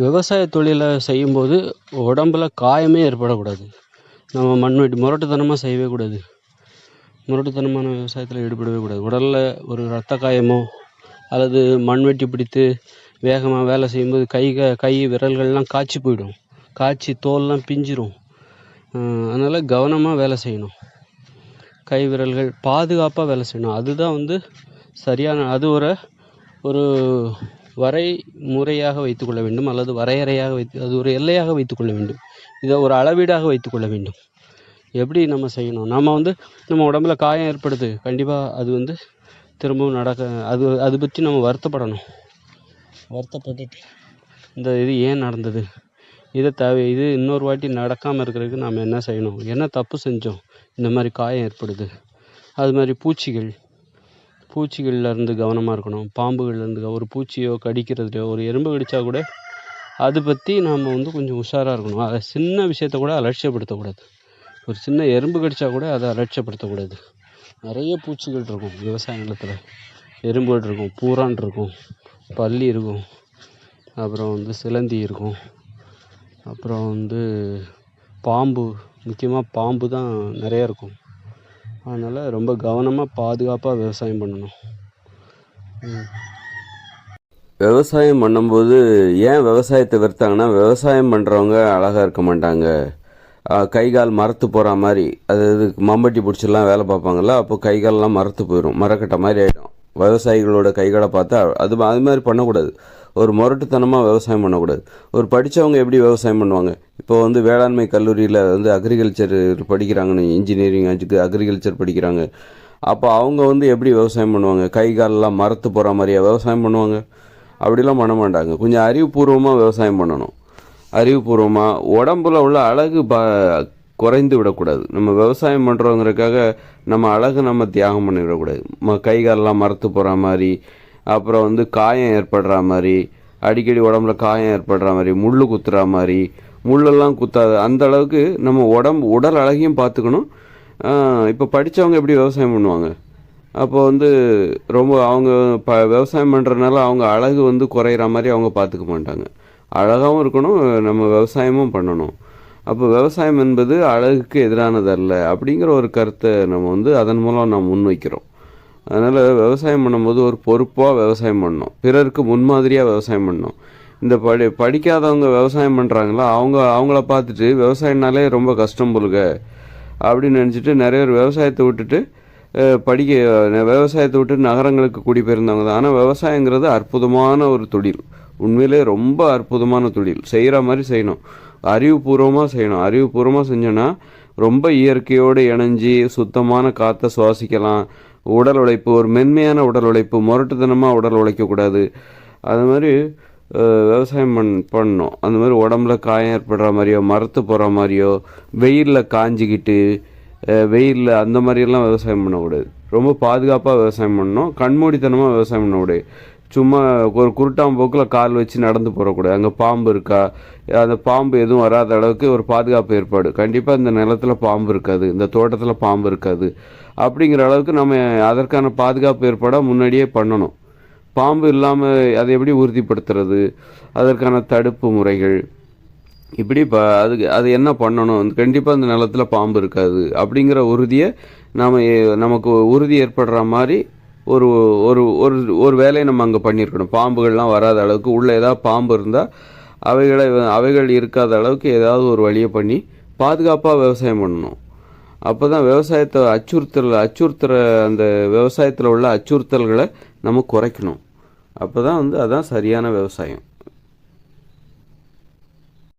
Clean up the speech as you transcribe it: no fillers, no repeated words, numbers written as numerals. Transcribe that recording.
விவசாய தொழிலை செய்யும்போது உடம்புல காயமே ஏற்படக்கூடாது. நம்ம மண்வெட்டி முரட்டுத்தனமாக செய்யவே கூடாது. முரட்டுத்தனமான விவசாயத்தில் ஈடுபடவே கூடாது. உடலில் ஒரு இரத்த காயமோ அல்லது மண்வெட்டி பிடித்து வேகமாக வேலை செய்யும்போது கை விரல்கள்லாம் காய்ச்சி போயிடும். காய்ச்சி தோல்லாம் பிஞ்சிரும். அதனால் கவனமாக வேலை செய்யணும். கை விரல்கள் பாதுகாப்பாக வேலை செய்யணும். அதுதான் சரியான அது ஒரு வரைமுறையாக வைத்துக்கொள்ள வேண்டும், அல்லது வரையறையாக அது ஒரு எல்லையாக வைத்துக்கொள்ள வேண்டும். இதை ஒரு அளவீடாக வைத்துக்கொள்ள வேண்டும். எப்படி நம்ம செய்யணும்? நம்ம உடம்புல காயம் ஏற்படுது, கண்டிப்பாக அது திரும்பவும் அது பற்றி நம்ம வருத்தப்பட்டுட்டு இது ஏன் நடந்தது, இது இன்னொரு வாட்டி நடக்காமல் இருக்கிறதுக்கு நாம் என்ன செய்யணும், என்ன தப்பு செஞ்சோம் இந்த மாதிரி காயம் ஏற்படுது. அது மாதிரி பூச்சிகள்லேருந்து கவனமாக இருக்கணும். பாம்புகள்லேருந்து ஒரு பூச்சியோ கடிக்கிறதுலையோ ஒரு எறும்பு கடித்தா கூட அதை பற்றி நாம் கொஞ்சம் உஷாராக இருக்கணும். அதை சின்ன விஷயத்த கூட அலட்சியப்படுத்தக்கூடாது. ஒரு சின்ன எறும்பு கடித்தா கூட அதை அலட்சியப்படுத்தக்கூடாது. நிறைய பூச்சிகள் இருக்கும் விவசாய நிலத்தில். எறும்புகள் இருக்கும், பூரான் இருக்கும், பல்லி இருக்கும், அப்புறம் சிலந்தி இருக்கும், அப்புறம் பாம்பு, முக்கியமாக பாம்பு தான் நிறையா இருக்கும். அதனால் ரொம்ப கவனமாக பாதுகாப்பாக விவசாயம் பண்ணணும். விவசாயம் பண்ணும்போது ஏன் விவசாயத்தை வெறுத்தாங்கன்னா, விவசாயம் பண்ணுறவங்க அழகாக இருக்க மாட்டாங்க. கை கால் மரத்து போகிற மாதிரி, அது மம்பட்டி பிடிச்சிலாம் வேலை பார்ப்பாங்கள்ல, அப்போ கை காலெலாம் மரத்து போயிடும், மரக்கட்டை மாதிரி ஆகிடும். விவசாயிகளோட கைகளை பார்த்தா அது மாதிரி பண்ணக்கூடாது. ஒரு முரட்டுத்தனமாக விவசாயம் பண்ணக்கூடாது. ஒரு படித்தவங்க எப்படி விவசாயம் பண்ணுவாங்க? இப்போ வேளாண்மை கல்லூரியில் அக்ரிகல்ச்சர் படிக்கிறாங்கன்னு, இன்ஜினியரிங் அக்ரிகல்ச்சர் படிக்கிறாங்க. அப்போ அவங்க எப்படி விவசாயம் பண்ணுவாங்க? கை காலெலாம் மரத்து போகிற மாதிரியா விவசாயம் பண்ணுவாங்க? அப்படிலாம் பண்ண மாட்டாங்க. கொஞ்சம் அறிவுபூர்வமாக விவசாயம் பண்ணணும். அறிவுபூர்வமாக உடம்புல உள்ள அழகு குறைந்து விடக்கூடாது. நம்ம விவசாயம் பண்ணுறோங்கிறதுக்காக நம்ம அழகு நம்ம தியாகம் பண்ணி விடக்கூடாது. கை காலெலாம் மரத்து போகிற மாதிரி, அப்புறம் காயம் ஏற்படுற மாதிரி, அடிக்கடி உடம்புல காயம் ஏற்படுற மாதிரி, முள் குத்துற மாதிரி, முள்ளெல்லாம் குத்தாது. அந்த அளவுக்கு நம்ம உடல் அழகையும் பார்த்துக்கணும். இப்போ படித்தவங்க எப்படி விவசாயம் பண்ணுவாங்க? அப்போ ரொம்ப அவங்க விவசாயம் பண்ணுறதுனால அவங்க அழகு குறையிற மாதிரி அவங்க பார்த்துக்க மாட்டாங்க. அழகாகவும் இருக்கணும், நம்ம விவசாயமும் பண்ணணும். அப்போ விவசாயம் என்பது அழகுக்கு எதிரானதல்ல அப்படிங்கிற ஒரு கருத்தை நம்ம அதன் மூலம் நாம் முன்வைக்கிறோம். அதனால் விவசாயம் பண்ணும்போது ஒரு பொறுப்பாக விவசாயம் பண்ணணும். பிறருக்கு முன்மாதிரியாக விவசாயம் பண்ணணும். இந்த படிக்காதவங்க விவசாயம் பண்ணுறாங்களா, அவங்கள பார்த்துட்டு விவசாயம்னாலே ரொம்ப கஷ்டம் போலுங்க அப்படின்னு நினச்சிட்டு நிறைய பேர் விவசாயத்தை விட்டுட்டு விவசாயத்தை விட்டு நகரங்களுக்கு குடிபெயர்ந்தவங்க தான். ஆனால் விவசாயங்கிறது அற்புதமான ஒரு தொழில். உண்மையிலே ரொம்ப அற்புதமான தொழில். செய்கிற மாதிரி செய்யணும், அறிவுபூர்வமாக செய்யணும். அறிவுபூர்வமாக செஞ்சோன்னா ரொம்ப இயற்கையோடு இணைஞ்சி சுத்தமான காற்றை சுவாசிக்கலாம். உடல் உழைப்பு, ஒரு மென்மையான உடல் உழைப்பு, முரட்டுத்தனமாக உடல் உழைக்கக்கூடாது. அது மாதிரி விவசாயம் பண்ணணும். அந்த மாதிரி உடம்புல காயம் ஏற்படுற மாதிரியோ, மரத்து போகிற மாதிரியோ, வெயிலில் காஞ்சிக்கிட்டு வெயிலில் அந்த மாதிரியெல்லாம் விவசாயம் பண்ணக்கூடாது. ரொம்ப பாதுகாப்பாக விவசாயம் பண்ணணும். கண்மூடித்தனமாக விவசாயம் பண்ணக்கூடாது. சும்மா ஒரு குருட்டாம்போக்கில் கால் வச்சு நடந்து போகக்கூடாது. அங்கே பாம்பு இருக்கா, அந்த பாம்பு எதுவும் வராத அளவுக்கு ஒரு பாதுகாப்பு ஏற்பாடு. கண்டிப்பாக இந்த நிலத்தில் பாம்பு இருக்காது, இந்த தோட்டத்தில் பாம்பு இருக்காது அப்படிங்கிற அளவுக்கு நம்ம அதற்கான பாதுகாப்பு ஏற்பாடாக முன்னாடியே பண்ணணும். பாம்பு இல்லாமல் அதை எப்படி உறுதிப்படுத்துறது, அதற்கான தடுப்பு முறைகள், இப்படி அது என்ன பண்ணணும், கண்டிப்பாக அந்த நிலத்தில் பாம்பு இருக்காது அப்படிங்கிற உறுதியை நமக்கு உறுதி ஏற்படுற மாதிரி ஒரு ஒரு ஒரு ஒரு வேலையை நம்ம அங்கே பண்ணியிருக்கணும். பாம்புகள்லாம் வராத அளவுக்கு, உள்ளே ஏதாவது பாம்பு இருந்தால் அவைகள் இருக்காத அளவுக்கு ஏதாவது ஒரு வழியை பண்ணி பாதுகாப்பாக விவசாயம் பண்ணணும். அப்போ தான் விவசாயத்தை அச்சுறுத்துகிற அந்த விவசாயத்தில் உள்ள அச்சுறுத்தல்களை நம்ம குறைக்கணும். அப்போ தான் அதான் சரியான விவசாயம்.